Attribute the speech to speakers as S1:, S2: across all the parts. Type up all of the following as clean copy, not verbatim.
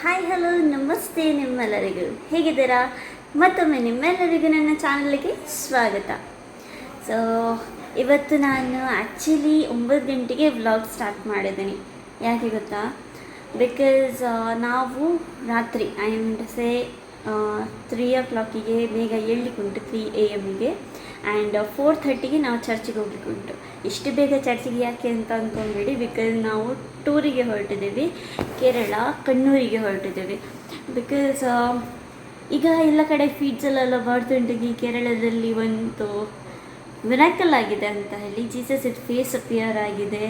S1: Hi hello ನಮಸ್ತೆ ನಿಮ್ಮೆಲ್ಲರಿಗೂ ಹೇಗಿದ್ದೀರಾ. ಮತ್ತೊಮ್ಮೆ ನಿಮ್ಮೆಲ್ಲರಿಗೂ ನನ್ನ ಚಾನಲ್ಗೆ ಸ್ವಾಗತ. ಸೊ ಇವತ್ತು ನಾನು ಆ್ಯಕ್ಚುಲಿ 9 ಗಂಟೆಗೆ ವ್ಲಾಗ್ ಸ್ಟಾರ್ಟ್ ಮಾಡಿದ್ದೀನಿ. ಯಾಕೆ ಗೊತ್ತಾ? ಬಿಕಾಸ್ ನಾವು ರಾತ್ರಿ ಐ ಮೀನ್ ಸೇ 3 o'clock ಬೇಗ ಏಳಲಿಕ್ಕುಂಟು, 3 AM ಆ್ಯಂಡ್ 4:30 ನಾವು ಚರ್ಚಿಗೆ ಹೋಗ್ಲಿಕ್ಕುಂಟು. ಇಷ್ಟು ಬೇಗ ಚರ್ಚಿಗೆ ಯಾಕೆ ಅಂತ ಅಂದ್ಕೊಂಡ್ಬಿಡಿ, ಬಿಕಾಸ್ ನಾವು ಟೂರಿಗೆ ಹೊರಟಿದ್ದೀವಿ, ಕೇರಳ ಕಣ್ಣೂರಿಗೆ ಹೊರಟಿದ್ದೀವಿ. ಬಿಕಾಸ್ ಈಗ ಎಲ್ಲ ಕಡೆ ಫೀಡ್ಸಲ್ಲೆಲ್ಲ ಬರ್ದುಂಟು ಈ ಕೇರಳದಲ್ಲಿ ಒಂದು ಮಿರಾಕಲ್ ಆಗಿದೆ ಅಂತ ಹೇಳಿ, ಜೀಸಸ್ ಇಟ್ ಫೇಸ್ ಅಪಿಯರ್ ಆಗಿದೆ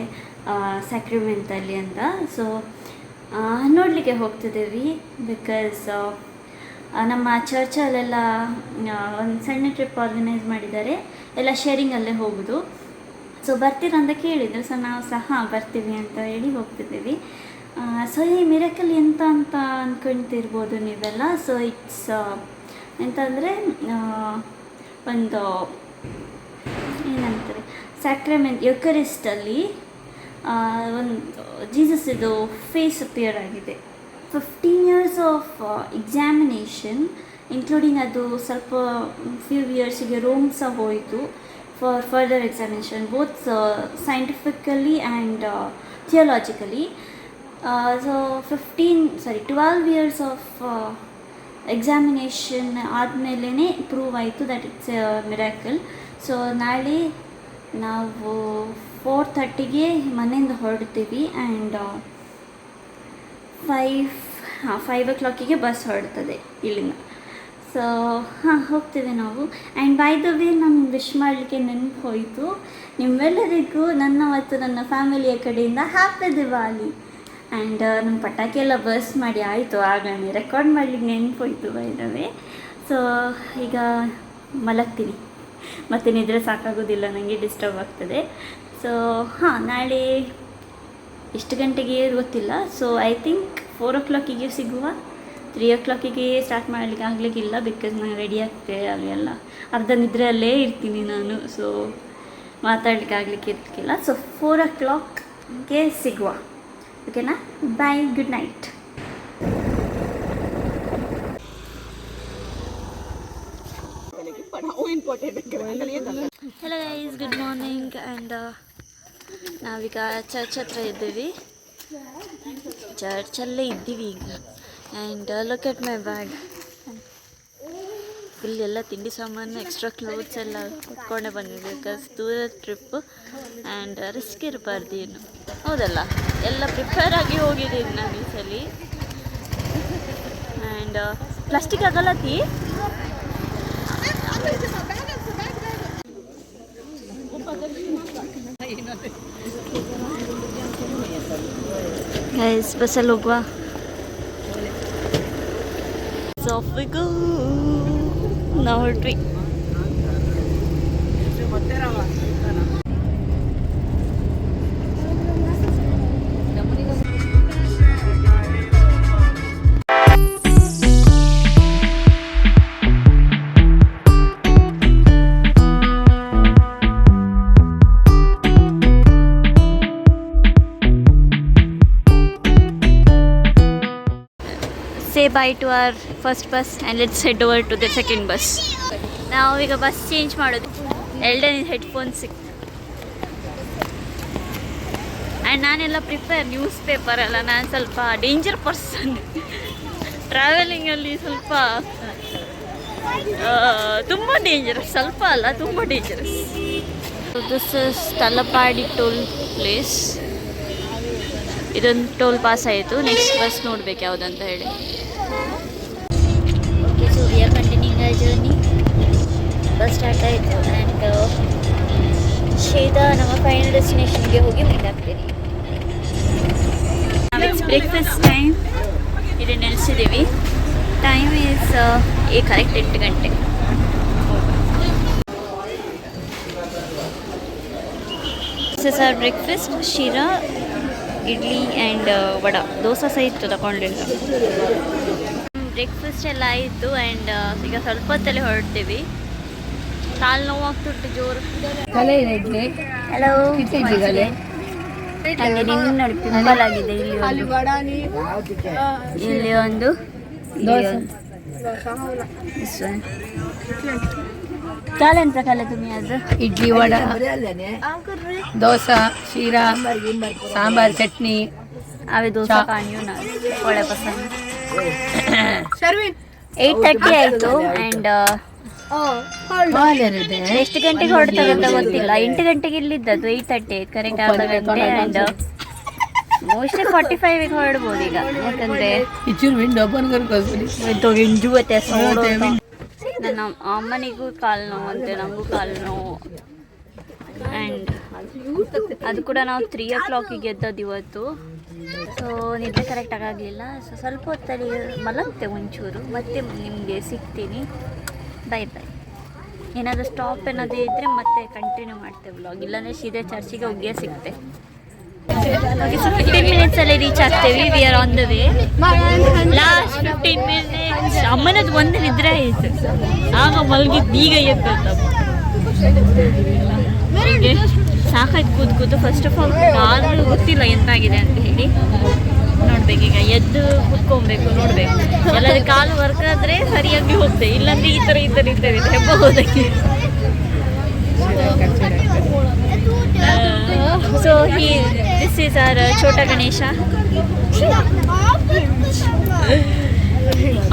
S1: ಸ್ಯಾಕ್ರಿಮೆಂಟಲ್ಲಿ ಅಂತ. ಸೊ ನೋಡಲಿಕ್ಕೆ ಹೋಗ್ತಿದ್ದೀವಿ. ಬಿಕಾಸ್ ನಮ್ಮ ಚರ್ಚಲ್ಲೆಲ್ಲ ಒಂದು ಸಣ್ಣ ಟ್ರಿಪ್ ಆರ್ಗನೈಸ್ ಮಾಡಿದ್ದಾರೆ, ಎಲ್ಲ ಶೇರಿಂಗಲ್ಲೇ ಹೋಗೋದು. ಸೊ ಬರ್ತೀರಾ ಅಂತ ಕೇಳಿದರು. ಸೊ ನಾವು ಸಹ ಬರ್ತೀವಿ ಅಂತ ಹೇಳಿ ಹೋಗ್ತಿದ್ದೀವಿ. ಸೊ ಈ ಮಿರಾಕಲ್ ಎಂತ ಅಂತ ಅಂದ್ಕೊಳ್ತಿರ್ಬೋದು ನೀವೆಲ್ಲ. ಸೊ ಇಟ್ಸ್ ಎಂತಂದರೆ ಒಂದು ಏನಂತಾರೆ ಸ್ಯಾಕ್ರಮೆಂಟ್ ಯುಕರಿಸ್ಟಲ್ಲಿ ಒಂದು ಜೀಸಸ್ ಇದು ಫೇಸ್ ಅಪಿಯರ್ ಆಗಿದೆ. 15 years ಆಫ್ ಎಕ್ಸಾಮಿನೇಷನ್ ಇನ್ಕ್ಲೂಡಿಂಗ್ ಅದು ಸ್ವಲ್ಪ ಫ್ಯೂ ಇಯರ್ಸಿಗೆ ರೋಮ್ ಸಹ ಹೋಯಿತು for further examination, both scientifically and theologically. So 12 years of examination ಆದಮೇಲೆ ಪ್ರೂವ್ ಆಯಿತು that it's a miracle. So ನಾಳೆ ನಾವು 4:30 ಮನೆಯಿಂದ ಹೊರಡ್ತೀವಿ ಆ್ಯಂಡ್ 5 o'clock ಬಸ್ ಹೊರಡ್ತದೆ ಇಲ್ಲಿಂದ. ಸೊ ಹೋಗ್ತೀವಿ ನಾವು. ಆ್ಯಂಡ್ ಬೈ ದ ವೇ ನಾನು ವಿಶ್ ಮಾಡಲಿಕ್ಕೆ ನೆನಪು ಹೋಯಿತು ನಿಮ್ಮೆಲ್ಲರಿಗೂ ನನ್ನ ಮತ್ತು ನನ್ನ ಫ್ಯಾಮಿಲಿಯ ಕಡೆಯಿಂದ ಹ್ಯಾಪಿ ದಿವಾಲಿ. ಆ್ಯಂಡ್ ನಮ್ಮ ಪಟಾಕಿ ಎಲ್ಲ ಬರ್ಸ್ ಮಾಡಿ ಆಯಿತು, ಆಗಲೇ ರೆಕಾರ್ಡ್ ಮಾಡಲಿಕ್ಕೆ ನೆನಪು ಹೋಯಿತು ಬೈ ದ ವೇ. ಸೊ ಈಗ ಮಲಗ್ತೀನಿ, ಮತ್ತು ನಿದ್ರೆ ಸಾಕಾಗೋದಿಲ್ಲ, ನನಗೆ ಡಿಸ್ಟರ್ಬ್ ಆಗ್ತದೆ. ಸೊ ನಾಳೆ ಎಷ್ಟು ಗಂಟೆಗೆ ಗೊತ್ತಿಲ್ಲ. ಸೊ ಐ ಥಿಂಕ್ 4 o'clock ಸಿಗುವ. 3 o'clock ಸ್ಟಾರ್ಟ್ ಮಾಡಲಿಕ್ಕೆ ಆಗಲಿಕ್ಕಿಲ್ಲ, ಬಿಕಾಸ್ ನಾನು ರೆಡಿ ಆಗ್ತೇವೆ ಅಲ್ಲೆಲ್ಲ ಅರ್ಧ ನಿದ್ರೆಯಲ್ಲೇ ಇರ್ತೀನಿ ನಾನು. ಸೊ ಮಾತಾಡಲಿಕ್ಕೆ ಆಗಲಿಕ್ಕೆ ಇರ್ತಿಲ್ಲ. ಸೊ 4 o'clock ಸಿಗುವ, ಓಕೆನಾ? Bye, good night. Hello guys, good morning. And ನಾವೀಗ ಚರ್ಚ್ ಹತ್ರ ಇದ್ದೀವಿ, ಚರ್ಚಲ್ಲೇ ಇದ್ದೀವಿ ಈಗ. And look at my bag, full ಎಲ್ಲ ತಿಂಡಿ ಸಾಮಾನು, ಎಕ್ಸ್ಟ್ರಾ ಕ್ಲೋತ್ಸ್ ಎಲ್ಲ ಕೊಟ್ಕೊಂಡೆ ಬಂದಿದ್ದೆ. ಬಿಕಾಸ್ ದೂರದ ಟ್ರಿಪ್ಪು ಆ್ಯಂಡ್ ರಿಸ್ಕ್ ಇರಬಾರ್ದು ಏನು, ಹೌದಲ್ಲ? ಎಲ್ಲ ಪ್ರಿಪೇರ್ ಆಗಿ ಹೋಗಿದ್ದೀನಿ ನಾನು ಈ ಸಲ. And plastic ಆಗಲ್ಲತಿ. ಗೈಸ್ ಬಸ್ಸಲ್ಲಿ ಹೋಗುವ. ಸಾಫಿಗೂ ನಾವು ಹೊರಟ್ವಿ. Say bye to our first bus and let's head over to the second bus. ನಾವು ಈಗ ಬಸ್ ಚೇಂಜ್ ಮಾಡೋದು. ಎಲ್ಡನ್ ಹೆಡ್ಫೋನ್ಸ್ ಸಿಕ್ತು. ಆ್ಯಂಡ್ ನಾನೆಲ್ಲ ಪ್ರಿಫರ್ ನ್ಯೂಸ್ ಪೇಪರ್ ಅಲ್ಲ, ನಾನು ಸ್ವಲ್ಪ ಡೇಂಜರ್ ಪರ್ಸನ್. ಟ್ರಾವೆಲಿಂಗಲ್ಲಿ ಸ್ವಲ್ಪ ತುಂಬ ಡೇಂಜರಸ್, ಸ್ವಲ್ಪ ಅಲ್ಲ ತುಂಬ dangerous. This is Talapady toll place. ಇದೊಂದು ಟೋಲ್ ಪಾಸ್ ಆಯಿತು. ನೆಕ್ಸ್ಟ್ ಬಸ್ ನೋಡ್ಬೇಕು ಯಾವುದಂತ ಹೇಳಿ. Okay, so we are continuing our journey. Bus start ಆಯಿತು ಆ್ಯಂಡ್ ಸೀದಾ ನಮ್ಮ ಫೈನಲ್ ಡೆಸ್ಟಿನೇಷನ್ಗೆ ಹೋಗಿ ಮೀಟ್ ಆಗ್ತೀವಿ. It's breakfast time. ಇಲ್ಲಿ ನೆಲೆಸಿದ್ದೀವಿ. ಟೈಮ್ ಈಸ್ ಕರೆಕ್ಟ್ 8 ಗಂಟೆ. This is our breakfast. Sheera, idli and vada, dosa ಸಹ ಇತ್ತು, ತಗೊಂಡಿಲ್ಲ. ಬ್ರೇಕ್ಫಾಸ್ಟ್ ಎಲ್ಲ ಆಯಿತು ಆ್ಯಂಡ್ ಈಗ ಸ್ವಲ್ಪ ಹೊತ್ತಲ್ಲಿ ಹೊರಡ್ತೀವಿ. ಕಾಲು ನೋವು ಆಗ್ತುಂಟು ಜೋರು. ಹಲೋ, ಹಾಗೆ ನಿನ್ನ ನೋಡಿ ಪಿಂಪಲ್ ಆಗಿದೆ ಇಲ್ಲಿ ಒಂದು काल ಎಂತ खाल्लं तुम्ही आज
S2: इडली वडा डोसा शिरा सांबार चटनी
S1: आवे डोसा काणियो ना ಒಳ್ಳೆ ಪಸಂದ್ 8:30 ಆಯ್ತು ಅಂಡ್ ಎಷ್ಟು ಗಂಟೆಗೆ ಹೊರಡ್ತದೆ ಅಂತ ಗೊತ್ತಿಲ್ಲ 8 ಗಂಟೆಗೆ ಇಲ್ಲಿದ್ದದ್ದು 8:30 ಕರೆಕ್ಟ್ ಅರ್ಧ ಗಂಟೆ ಅಂಡ್ ಮೋಸ್ಟ್ಲಿ 45 ಗೆ ಹೊರಡ್ಬೋದು ಈಗ ಯಾಕಂದ್ರೆ ನನ್ನ ಅಮ್ಮನಿಗೂ ಕಾಲು ನೋವು ಅಂತೆ ನನಗೂ ಕಾಲು ನೋವು ಆ್ಯಂಡ್ ಅದು ಕೂಡ ನಾವು 3 o'clock ಎದ್ದದ್ದು ಇವತ್ತು. ಸೊ ನಿದ್ದೆ ಕರೆಕ್ಟಾಗಿ ಆಗಲಿಲ್ಲ. ಸೊ ಸ್ವಲ್ಪ ಹೊತ್ತಲ್ಲಿ ಮಲಗುತ್ತೆ ಒಂಚೂರು, ಮತ್ತೆ ನಿಮಗೆ ಸಿಗ್ತೀನಿ. Bye bye. ಏನಾದರೂ ಸ್ಟಾಪ್ ಏನಾದರೂ ಇದ್ದರೆ ಮತ್ತೆ ಕಂಟಿನ್ಯೂ ಮಾಡ್ತೇವೆ ವ್ಲಾಗ್, ಇಲ್ಲಾಂದರೆ ಸೀದಾ ಚರ್ಚಿಗೆ ಹೋಗಿಯೇ ಸಿಗ್ತೆ. 15 ಮಿನಿಟ್ಸಲ್ಲಿ ರೀಚ್ ಆಗ್ತೇವೆ. We are on the way. Last 15 minutes ಅಮ್ಮನದು ಒಂದು ನಿದ್ರೆ ಆಯಿತು, ಆಗ ಮಲಗಿದ್ದು ಈಗ ಎದ್ದದ್ದು. ಸಾಕಾಯ್ತು ಕೂತು ಕೂತು. ಫಸ್ಟ್ ಆಫ್ ಆಲ್ ಕಾಲು ಗೊತ್ತಿಲ್ಲ ಎಂತಾಗಿದೆ ಅಂತ ಹೇಳಿ ನೋಡ್ಬೇಕೀಗ. ಎದ್ದು ಕೂತ್ಕೊಬೇಕು, ನೋಡ್ಬೇಕು. ಎಲ್ಲಾದ್ರೂ ಕಾಲು ವರ್ಕ್ ಆದರೆ ಸರಿಯಾಗಿ ಹೋಗ್ತೇವೆ, ಇಲ್ಲಾಂದ್ರೆ ಈ ಥರ ಹೆಬ್ಬ ಹೋದಕ್ಕೆ. So this is our Chhota Ganesha.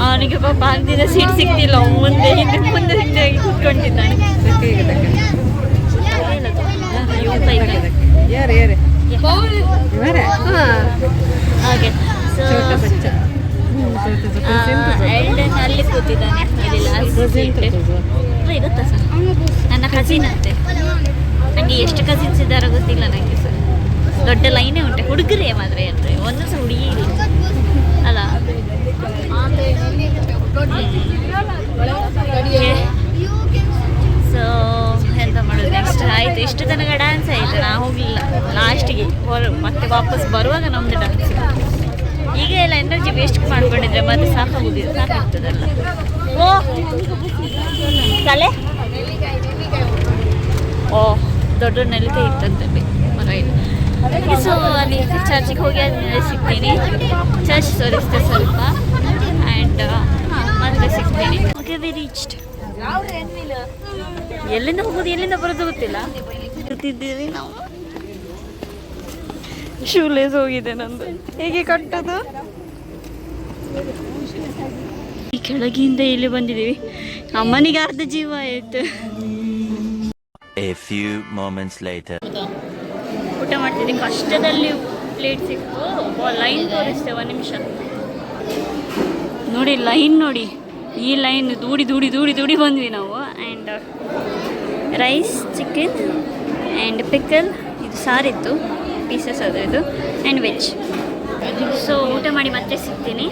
S1: ಅವನಿಗೆ ಪಾಪ ಅಂದಿನ ಸೀಟ್ ಸಿಗ್ತಿಲ್ಲ, ಮುಂದೆ ಹಿಂದೆ ಕೂತ್ಕೊಂಡಿದ್ದಾನೆ. ಹಾಗೆ ಸೊ ಎಲ್ಡನ್ ಅಲ್ಲಿ ಕೂತಿದ್ದಾನೆ. ಗೊತ್ತಾ ಸರ್, ನನ್ನ ಕಸಿನ್ ಅಂತೆ. ನನಗೆ ಎಷ್ಟು ಕಸಿನ್ಸ್ ಇದ್ದಾರೋ ಗೊತ್ತಿಲ್ಲ ನನಗೆ ಸರ್. ದೊಡ್ಡ ಲೈನೇ ಉಂಟು ಹುಡುಗರೇ ಮಾತ್ರ ಅಂದರೆ ಒಂದು ಸಹ ಹುಡುಗಿ ಅಲ್ಲ. ಸೊ ಎಂತ ಮಾಡೋದು ನೆಕ್ಸ್ಟ್ ಆಯಿತು. ಇಷ್ಟು ತನಕ ಡ್ಯಾನ್ಸ್ ಆಯಿತು, ನಾ ಹೋಗಲಿಲ್ಲ ಲಾಸ್ಟಿಗೆ. ಮತ್ತೆ ವಾಪಸ್ ಬರುವಾಗ ನಮ್ಮದು ಡ್ಯಾನ್ಸ್. ಈಗ ಎಲ್ಲ ಎನರ್ಜಿ ವೇಸ್ಟ್ ಮಾಡ್ಕೊಂಡಿದ್ರೆ ಮತ್ತೆ ಸಾಕಾಗ್ತದಲ್ಲ. ಓ ತಲೆ ಓ ದೊಡ್ಡ ನೆಲಕ್ಕೆ ಇತ್ತಂತಲ್ಲಿ ಮರ ಇಲ್ಲ. ಸೊ ಅಲ್ಲಿ ಚರ್ಚಿಗೆ ಹೋಗಿ ಆದಮೇಲೆ ಸಿಗ್ತೀನಿ. ಚರ್ಚ್ ತೋರಿಸ್ತೆ ಸ್ವಲ್ಪ ಆ್ಯಂಡ್ ಮತ್ತೆ ಸಿಗ್ತೀನಿ. Okay V reached. ಎಲ್ಲಿಂದ ಹೋಗೋದು ಎಲ್ಲಿಂದ ಬರೋದು ಗೊತ್ತಿಲ್ಲ. ಗೊತ್ತಿದ್ದೀವಿ ನಾವು. ಶೂಲೇಸ್ ಹೋಗಿದೆ ನಂದು, ಹೇಗೆ ಕಟ್ಟೋದು? ಈ ಕೆಳಗಿಂದ ಇಲ್ಲಿ ಬಂದಿದ್ದೀವಿ. ಅಮ್ಮನಿಗೆ ಅರ್ಧ ಜೀವ ಆಯಿತು.
S3: A few moments later.
S1: ಊಟ ಮಾಡ್ತಿದ್ದೆ, ಕಷ್ಟದಲ್ಲಿ ಪ್ಲೇಟ್ ಸಿಕ್ತು. ಲೈನ್ ತೋರಿಸ್ತೇವೆ, 1 ನಿಮಿಷ ನೋಡಿ. ಲೈನ್ ನೋಡಿ, ಈ ಲೈನ್ ದೂಡಿ ಬಂದ್ವಿ ನಾವು. And rice, chicken and pickle, ಇದು ಸಾರಿತ್ತು, ಪೀಸಸ್ ಅದು ಇದು, ಆ್ಯಂಡ್ ವೆಜ್. ಸೊ ಊಟ ಮಾಡಿ ಮತ್ತೆ ಸಿಗ್ತೀನಿ.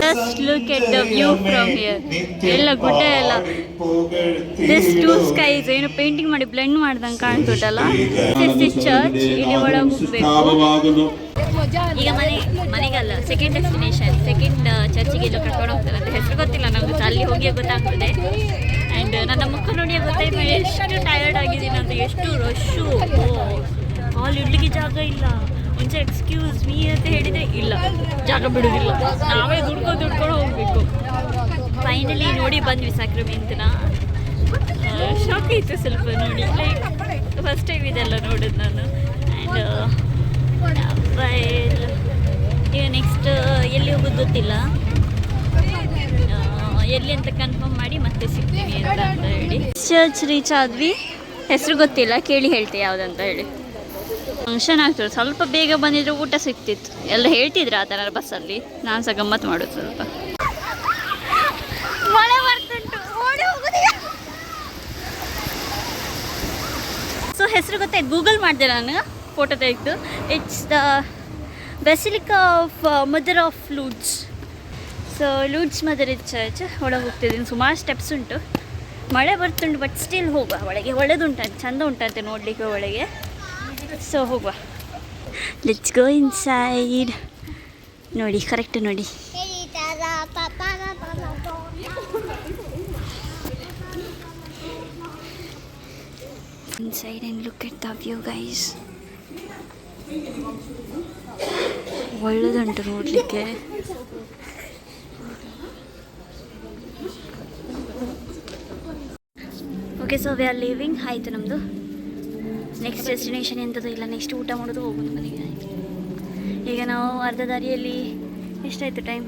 S1: Just look at the view from here. ಎಲ್ಲ ಗುಡ್ಡ ಎಲ್ಲ, ದಿಸ್ ಟೂ ಸ್ಕೈಸ್ ಏನು ಪೇಂಟಿಂಗ್ ಮಾಡಿ ಬ್ಲೆಂಡ್ ಮಾಡ್ದಂಗೆ ಕಾಣ್ತುಂಟಲ್ಲ. This church. ಇಲ್ಲಿ ಒಳಗೆ ಹೋಗ್ಬೇಕು. ಈಗ ಮನೆಗಲ್ಲ, ಸೆಕೆಂಡ್ ಡೆಸ್ಟಿನೇಷನ್, ಸೆಕೆಂಡ್ ಚರ್ಚಿಗೆ ಎಲ್ಲ ಕರ್ಕೊಂಡು ಹೋಗ್ತಾರೆ ಅಂತ. ಹೆಸರು ಗೊತ್ತಿಲ್ಲ ನಮ್ಗೆ, ಅಲ್ಲಿ ಹೋಗಿ ಗೊತ್ತಾಗ್ತದೆ. ಆ್ಯಂಡ್ ನನ್ನ ಮುಖ ನೋಡಿ ಗೊತ್ತಾಯ್ತು ಎಷ್ಟು ಟಯರ್ಡ್ ಆಗಿದ್ದೀನಿ ಅಂತ. ಎಷ್ಟು ರಶ್ಶು, ಅಲ್ಲಿ ಇಡ್ಲಿಕ್ಕೆ ಜಾಗ ಇಲ್ಲ. ಮುಂಚೆ ಎಕ್ಸ್ಕ್ಯೂಸ್ ಮೀ ಅಂತ ಹೇಳಿದರೆ ಇಲ್ಲ, ಜಾಗ ಬಿಡೋದಿಲ್ಲ, ನಾವೇ ದುಡ್ಕೊಂಡು ಹೋಗಬೇಕು. ಫೈನಲಿ ನೋಡಿ ಬಂದ್ವಿ ಸಕ್ರಮೆಂತನ. ಶಾಕ್ ಆಯಿತು ಸ್ವಲ್ಪ ನೋಡಿ, ಲೈಕ್ ಫಸ್ಟ್ ಟೈಮ್ ಇದೆಲ್ಲ ನೋಡೋದು ನಾನು. ಆ್ಯಂಡ್ ಈಗ ನೆಕ್ಸ್ಟ್ ಎಲ್ಲಿ ಹೋಗೋದು ಗೊತ್ತಿಲ್ಲ, ಎಲ್ಲಿ ಅಂತ ಕನ್ಫರ್ಮ್ ಮಾಡಿ ಮತ್ತೆ ಸಿಗ್ತೀವಿ ಅಂತ ಹೇಳಿ. ಚರ್ಚ್ ರೀಚ್ ಆದ್ವಿ. ಹೆಸರು ಗೊತ್ತಿಲ್ಲ, ಕೇಳಿ ಹೇಳ್ತೀವಿ ಯಾವುದಂತ ಹೇಳಿ. ಫಂಕ್ಷನ್ ಆಗ್ತದೆ, ಸ್ವಲ್ಪ ಬೇಗ ಬಂದಿದ್ರೆ ಊಟ ಸಿಗ್ತಿತ್ತು. ಎಲ್ಲ ಹೇಳ್ತಿದ್ರು ಆ ಥರ ಬಸ್ಸಲ್ಲಿ. ನಾನು ಸಹ ಗಮ್ಮತ್ತು ಮಾಡೋದು ಸ್ವಲ್ಪ. ಮಳೆ ಬರ್ತುಂಟು, ಓಡಿ ಹೋಗೋದಿಲ್ಲ. ಸೊ ಹೆಸರು ಗೊತ್ತಾಯ್ತು, ಗೂಗಲ್ ಮಾಡಿದೆ ನಾನು, ಫೋಟೋ ತೆಗೆದು. It's the basilica of mother of Lourdes. So Lourdes mother is church. ಒಳಗೆ ಹೋಗ್ತಿದ್ದೀನಿ, ಸುಮಾರು ಸ್ಟೆಪ್ಸ್ ಉಂಟು. ಮಳೆ ಬರ್ತುಂಟು, ಬಟ್ ಸ್ಟಿಲ್ ಹೋಗುವ ಒಳಗೆ. ಒಳ್ಳೆದುಂಟಂತೆ, ಚೆಂದ ಉಂಟಂತೆ ನೋಡಲಿಕ್ಕೆ ಒಳಗೆ. ಸೊ ಹೋಗುವ, ಲೆಟ್ಸ್ ಗೋ ಇನ್ಸೈಡ್. ನೋಡಿ ಕರೆಕ್ಟ್ ನೋಡಿ. Inside and look at the view guys. ಒಳ್ಳೆದುಂಟು ನೋಡಲಿಕ್ಕೆ. Okay, so we R living. ಆಯಿತು ನಮ್ಮದು ನೆಕ್ಸ್ಟ್ ಡೆಸ್ಟಿನೇಷನ್ ಎಂಥದ್ದು ಇಲ್ಲ, ನೆಕ್ಸ್ಟ್ ಊಟ ಮಾಡೋದು ಹೋಗೋದು ಮನೆಗೆ. ಈಗ ನಾವು ಅರ್ಧ ದಾರಿಯಲ್ಲಿ ಎಷ್ಟಾಯಿತು ಟೈಮ್?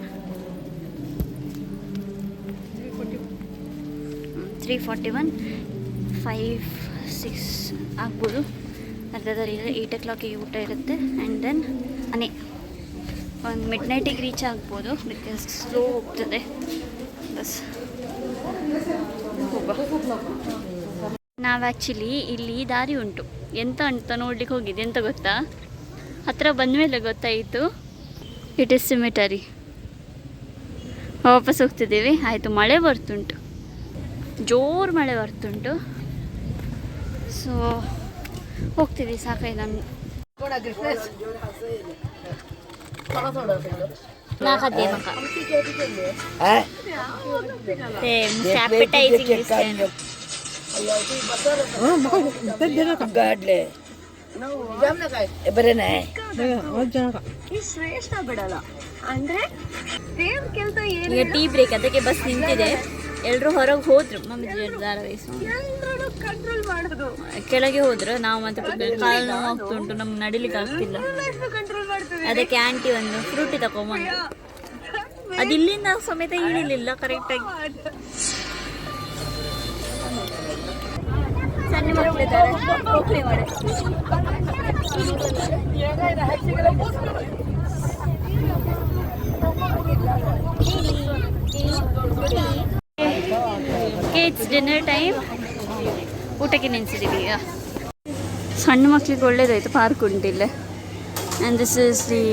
S1: 3:41, 5-6 ಆಗ್ಬೋದು. ಅರ್ಧ ದಾರಿಯಲ್ಲಿ 8 o'clock ಊಟ ಇರುತ್ತೆ. ಆ್ಯಂಡ್ ದೆನ್ ಮನೆ ಒಂದು ಮಿಡ್ನೈಟಿಗೆ ರೀಚ್ ಆಗ್ಬೋದು, ಬಿಕಾಸ್ ಸ್ಲೋ ಹೋಗ್ತದೆ ಬಸ್. ನಾವು ಆ್ಯಕ್ಚುಲಿ ಇಲ್ಲಿ ದಾರಿ ಉಂಟು ಎಂತ ಅಂತ ನೋಡ್ಲಿಕ್ಕೆ ಹೋಗಿದ್ದು. ಎಂತ ಗೊತ್ತಾ, ಹತ್ತಿರ ಬಂದ ಮೇಲೆ ಗೊತ್ತಾಯಿತು ಇಟ್ ಈಸ್ ಸಿಮಿಟರಿ. ವಾಪಸ್ ಹೋಗ್ತಿದ್ದೀವಿ. ಆಯಿತು, ಮಳೆ ಬರ್ತುಂಟು, ಜೋರು ಮಳೆ ಬರ್ತುಂಟು. ಸೊ ಹೋಗ್ತೀವಿ, ಸಾಕಾಯ್ತು ನಮ್ಗೆ. ಈಗ ಟೀ ಬ್ರೇಕ್, ಅದಕ್ಕೆ ಬಸ್ ನಿಂತಿದೆ. ಎಲ್ಲರೂ ಹೊರಗೆ ಹೋದ್ರು. ಮಮ್ಮಿ ಕೆಳಗೆ ಹೋದ್ರು. ನಾವು ಮತ್ತೆ ಕಾಲು ನೋವು ಆಗ್ತುಂಟು, ನಮ್ಗೆ ನಡಿಲಿಕ್ಕೆ ಆಗ್ತಿಲ್ಲ. ಅದಕ್ಕೆ ಆಂಟಿ ಒಂದು ಫ್ರೂಟಿ ತಗೊಂಬಂದು, ಅದು ಇಲ್ಲಿಂದ ಸಮೇತ ಇಳಿಲಿಲ್ಲ ಕರೆಕ್ಟಾಗಿ. ಸಣ್ಣ ಮಕ್ಕಳಿದ್ದಾರೆ, ಹೋಗ್ಲಿ ಮಾಡಿ. It's dinner time. ಊಟಕ್ಕೆ ನೆನೆಸಿದ್ದೀವಿ ಈಗ. ಸಣ್ಣ ಮಕ್ಕಳಿಗೆ ಒಳ್ಳೇದಾಯಿತು, ಪಾರ್ಕ್ ಉಂಟಿಲ್ಲ. And this is the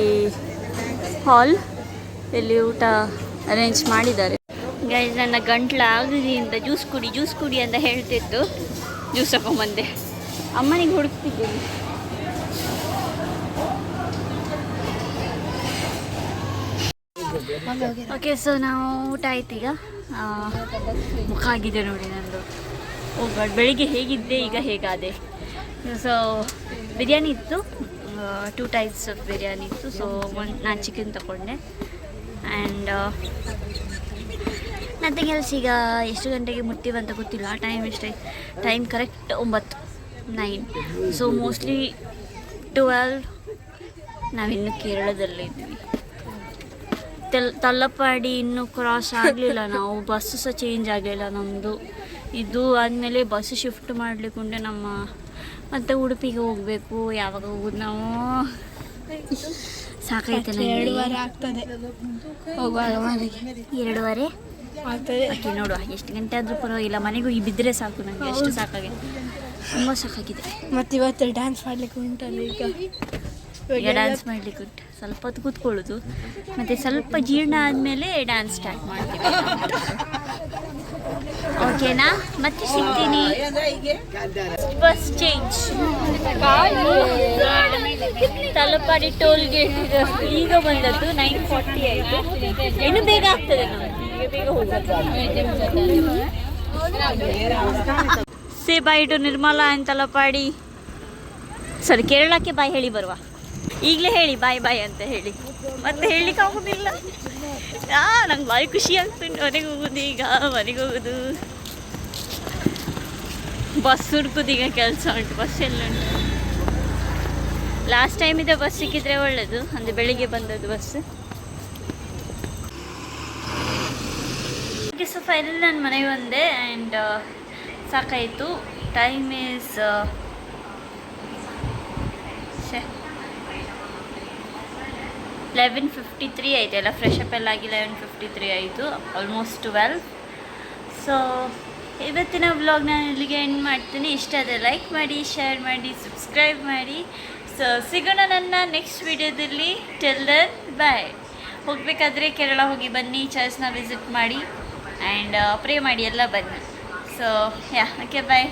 S1: hall. ಇಲ್ಲಿ ಊಟ ಅರೇಂಜ್ ಮಾಡಿದ್ದಾರೆ. ಗೈಸ್, ನನ್ನ ಗಂಟ್ಲು ಆಗದಿಂದ ಜ್ಯೂಸ್ ಕುಡಿ ಅಂತ ಹೇಳ್ತಿತ್ತು. ಜ್ಯೂಸ್ ತಗೊಂಬಂದೆ. ಅಮ್ಮನಿಗೆ ಹುಡುಕ್ತಿದ್ದೀನಿ. ಓಕೆ, ಸೊ ನಾವು ಊಟ ಆಯ್ತು ಈಗ. ಮುಖ ಆಗಿದೆ ನೋಡಿ ನಂದು. ಬೆಳಿಗ್ಗೆ ಹೇಗಿದ್ದೆ, ಈಗ ಹೇಗಾದೆ. ಸೊ ಬಿರಿಯಾನಿ ಇತ್ತು, 2 types ಆಫ್ ಬಿರಿಯಾನಿ ಇತ್ತು. ಸೊ ನಾನು ಚಿಕನ್ ತಗೊಂಡೆ. And nothing else. ಈಗ ಎಷ್ಟು ಗಂಟೆಗೆ ಮುಟ್ತೀವಂತ ಗೊತ್ತಿಲ್ಲ. ಟೈಮ್ ಎಷ್ಟಾಯ್ತು? Time correct 9. ಸೊ ಮೋಸ್ಟ್ಲಿ 12 ನಾವಿನ್ನು ಕೇರಳದಲ್ಲಿದ್ದೀವಿ. ತಲ್ಲಪಾಡಿ ಇನ್ನೂ ಕ್ರಾಸ್ ಆಗಲಿಲ್ಲ ನಾವು. ಬಸ್ಸು ಸಹ ಚೇಂಜ್ ಆಗಲಿಲ್ಲ ನಮ್ಮದು. ಇದು ಆದಮೇಲೆ ಬಸ್ ಶಿಫ್ಟ್ ಮಾಡಲಿಕ್ಕುಂಟೆ ನಮ್ಮ. ಮತ್ತು ಉಡುಪಿಗೆ ಹೋಗಬೇಕು. ಯಾವಾಗ ಹೋಗೋದು ನಾವು? ಸಾಕೈತೆ ನನಗೆ. 2:30 ಆಗ್ತದೆ ಹೋಗುವಾಗ ಮನೆಗೆ. 2:30 ಆಗ್ತದೆ. ಓಕೆ, ನೋಡುವ ಎಷ್ಟು ಗಂಟೆ ಆದರೂ ಪರವಾಗಿಲ್ಲ, ಮನೆಗೆ ಹೋಗಿ ಬಿದ್ದರೆ ಸಾಕು ನನಗೆ. ಎಷ್ಟು ಸಾಕಾಗಿದೆ, ತುಂಬ ಸಾಕಾಗಿದೆ. ಮತ್ತು ಇವತ್ತು ಡ್ಯಾನ್ಸ್ ಮಾಡಲಿಕ್ಕೆ ಉಂಟಲ್ಲ. ಈಗ ಡ್ಯಾನ್ಸ್ ಮಾಡಲಿಕ್ಕೆ ಉಂಟು. ಸ್ವಲ್ಪ ಹೊತ್ತು ಕೂತ್ಕೊಳ್ಳೋದು, ಮತ್ತು ಸ್ವಲ್ಪ ಜೀರ್ಣ ಆದಮೇಲೆ ಡ್ಯಾನ್ಸ್ ಸ್ಟಾರ್ಟ್ ಮಾಡ್ತೀವಿ. ಓಕೆನಾ? ಮತ್ತೆ ಸಿಗ್ತೀನಿ. Bus change. Talapady toll gate ಈಗ ಬಂದದ್ದು 9:40 ಆಯಿತು. ಇನ್ನು ಬೇಗ ಆಗ್ತದೆ ನಮಗೆ, ಈಗ ಬೇಗ ಹೋಗೋದು. ಸೇ ಬಾಯ್ ಟು ನಿರ್ಮಲಾ ಆ್ಯಂಡ್ ತಲಪಾಡಿ. ಸರಿ, ಕೇರಳಕ್ಕೆ ಬಾಯ್ ಹೇಳಿ ಬರುವ. ಈಗಲೇ ಹೇಳಿ ಬಾಯ್ ಅಂತ ಹೇಳಿ. ಮತ್ತೆ ಹೇಳಲಿಕ್ಕೆ ಆಗೋದಿಲ್ಲ. ನಂಗೆ ಭಾರಿ ಖುಷಿ ಆಗ್ತುಂಟು ಮನೆಗೆ ಹೋಗೋದು. ಈಗ ಮನೆಗೆ ಹೋಗೋದು, ಬಸ್ ಹುಡ್ಕೋದು. ಈಗ ಕೆಲಸ ಉಂಟು, ಬಸ್ ಎಲ್ಲ ಉಂಟು. ಲಾಸ್ಟ್ ಟೈಮ್ ಇದೆ ಬಸ್ ಸಿಕ್ಕಿದ್ರೆ ಒಳ್ಳೆಯದು, ಅಂದರೆ ಬೆಳಿಗ್ಗೆ ಬಂದದ್ದು ಬಸ್. ಓಕೆ, ಸೊ ಫೈನಲ್ ನಾನು ಮನೆಗೆ ಬಂದೆ. ಆ್ಯಂಡ್ ಸಾಕಾಯಿತು. ಟೈಮ್ ಈಸ್ 11:53 ಆಯಿತು. ಎಲ್ಲ ಫ್ರೆಶ್ ಅಪ್ ಎಲ್ಲ ಆಗಿ 11:53 ಆಯಿತು. ಆಲ್ಮೋಸ್ಟ್ 12. ಸೊ ಇವತ್ತಿನ ವ್ಲಾಗ್ ನಾನು ಇಲ್ಲಿಗೆ ಎಂಡ್ ಮಾಡ್ತೀನಿ. ಇಷ್ಟ ಆದರೆ ಲೈಕ್ ಮಾಡಿ, ಶೇರ್ ಮಾಡಿ, ಸಬ್ಸ್ಕ್ರೈಬ್ ಮಾಡಿ. ಸೊ ಸಿಗೋಣ ನನ್ನ ನೆಕ್ಸ್ಟ್ ವಿಡಿಯೋದಲ್ಲಿ. Till then bye. ಹೋಗಬೇಕಾದ್ರೆ ಕೇರಳ ಹೋಗಿ ಬನ್ನಿ, ಚರ್ಚ್ನ ವಿಸಿಟ್ ಮಾಡಿ ಆ್ಯಂಡ್ ಪ್ರೇ ಮಾಡಿ ಎಲ್ಲ ಬನ್ನಿ. ಸೊ ಓಕೆ, ಬಾಯ್.